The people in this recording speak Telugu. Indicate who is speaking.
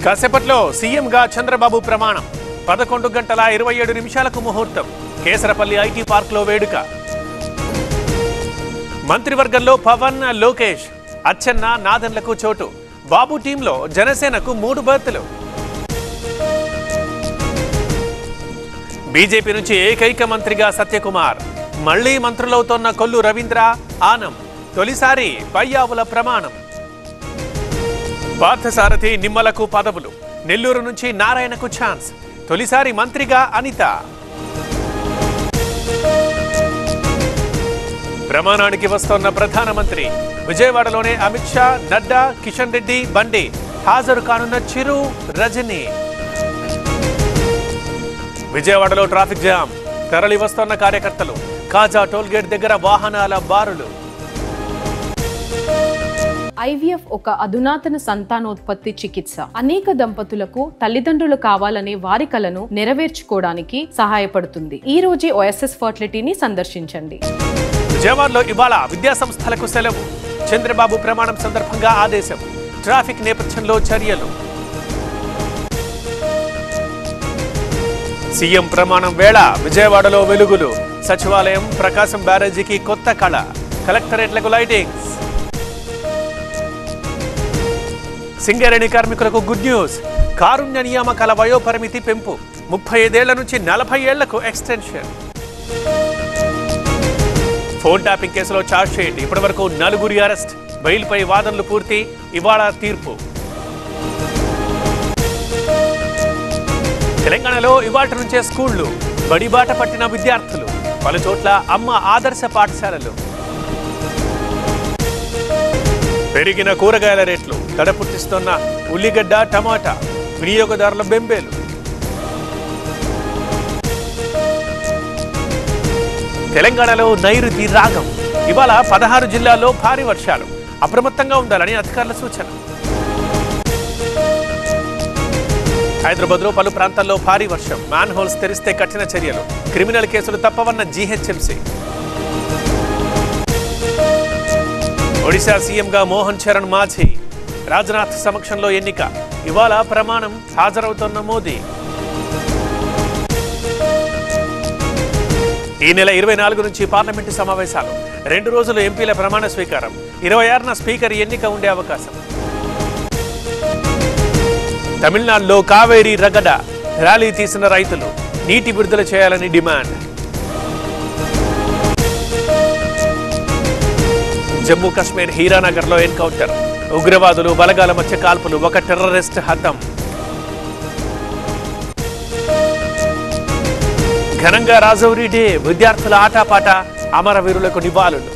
Speaker 1: కాసేపట్లో సీఎంగా చంద్రబాబు ప్రమాణం 11:27 ముహూర్తం కేసరపల్లి ఐటీ పార్క్ లో వేడుక మంత్రివర్గంలో పవన్ లోకేష్ అచ్చెన్న నాదన్లకు చోటు బాబు టీంలో జనసేనకు 3 బర్తులు బీజేపీ నుంచి ఏకైక మంత్రిగా సత్యకుమార్ మళ్లీ మంత్రులవుతోన్న కొల్లు రవీంద్ర ఆనం తొలిసారి పయ్యావుల ప్రమాణం పార్థసారథి నిమ్మలకు పదవులు నెల్లూరు నుంచి నారాయణకు ఛాన్స్ తొలిసారి మంత్రిగా అనిత ప్రమాణానికి వస్తోన్న ప్రధానమంత్రి విజయవాడలోనే అమిత్ షా నడ్డా కిషన్ రెడ్డి బండి హాజరు కానున్న చిరు రజని విజయవాడలో ట్రాఫిక్ జామ్ తరలి వస్తోన్న కార్యకర్తలు కాజా టోల్గేట్ దగ్గర వాహనాల బారులు
Speaker 2: ఐవీఎఫ్ ఒక అధునాతన సంతానోత్పత్తి చికిత్స అనేక దంపతులకు తల్లిదండ్రులు కావాలనే వారి కలను నెరవేర్చుకోవడానికి సహాయపడుతుంది ఈ రోజే ఓఎస్ఎస్ ఫర్టిలిటీని సందర్శించండి
Speaker 1: విజయవాడలో ఇవాళ విద్యా సంస్థలకు సెలవు చంద్రబాబు ప్రమాణం సందర్భంగా ఆదేశం ట్రాఫిక్ నేపథ్యంలో చర్యలు సీఎం ప్రమాణం వేళ విజయవాడలో వెలుగులు సచివాలయం ప్రకాశం బ్యారేజీకి కొత్త కళ కలెక్టరేట్లకు లైటింగ్స్ సింగరేణి కార్మికులకు గుడ్ న్యూస్ కారుణ్య నియామకాల వయోపరిమితి పెంపు 35 ఏళ్ల నుంచి 40 ఏళ్లకు ఎక్స్టెన్షన్ ఫోన్ ట్యాపింగ్ కేసులో ఛార్జ్ షీట్ ఇప్పటివరకు 4 అరెస్ట్ బెయిల్పై వాదనలు పూర్తి ఇవాళ తీర్పు తెలంగాణలో ఇవాళ నుంచే స్కూళ్లు బడిబాట పట్టిన విద్యార్థులు పలు చోట్ల అమ్మ ఆదర్శ పాఠశాలలు పెరిగిన కూరగాయల రేట్లు తడపుట్టిస్తున్న ఉల్లిగడ్డ టమాటా వినియోగదారుల బెంబేలు తెలంగాణలో నైరుతి రాగం ఇవాళ 16 జిల్లాల్లో భారీ వర్షాలు అప్రమత్తంగా ఉండాలని అధికారుల సూచన హైదరాబాద్లో పలు ప్రాంతాల్లో భారీ వర్షం మ్యాన్ హోల్స్ తెరిస్తే కఠిన చర్యలు క్రిమినల్ కేసులు తప్పవన్న జీహెచ్ఎంసీ ఒడిశా సీఎంగా మోహన్ చరణ్ మాఝీ రాజ్నాథ్ సమక్షంలో ఎన్నిక ఇవాళ ప్రమాణం హాజరవుతోన్న మోదీ ఈ నెల 24 నుంచి పార్లమెంటు సమావేశాలు 2 రోజులు ఎంపీల ప్రమాణ స్వీకారం 26న స్పీకర్ ఎన్నిక ఉండే అవకాశం తమిళనాడులో కావేరీ రగడ ర్యాలీ తీసిన రైతులు నీటి విడుదల చేయాలని డిమాండ్ జమ్మూ కాశ్మీర్ హీరానగర్లో ఎన్కౌంటర్ ఉగ్రవాదులు బలగాల మధ్య కాల్పులు ఒక టెర్రరిస్ట్ హతం ఘనంగా రాజౌరి డే విద్యార్థుల ఆటాపాట అమరవీరులకు నివాళులు